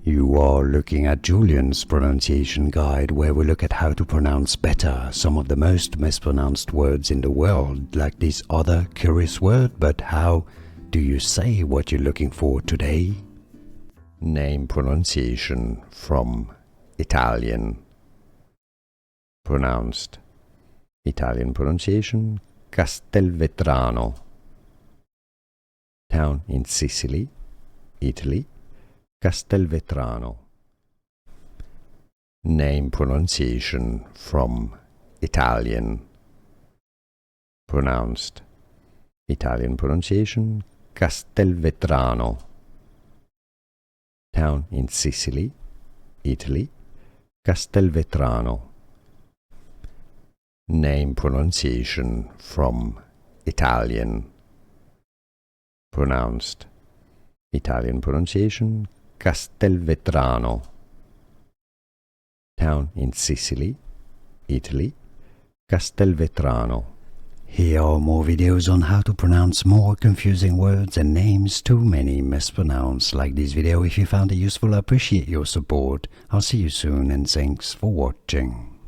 You are looking at Julian's pronunciation guide, where we look at how to pronounce better some of the most mispronounced words in the world, like this other curious word. But how do you say what you're looking for today? Name pronunciation from Italian. Pronounced. Italian pronunciation Castelvetrano. Town in Sicily, Italy, Castelvetrano. Name pronunciation from Italian. Pronounced. Italian pronunciation Castelvetrano. Town in Sicily, Italy, Castelvetrano. Name pronunciation from Italian. Pronounced. Italian pronunciation Castelvetrano. Town in Sicily, Italy, Castelvetrano. Here are more videos on how to pronounce more confusing words and names too many mispronounced. Like this video if you found it useful. I appreciate your support. I'll see you soon and thanks for watching.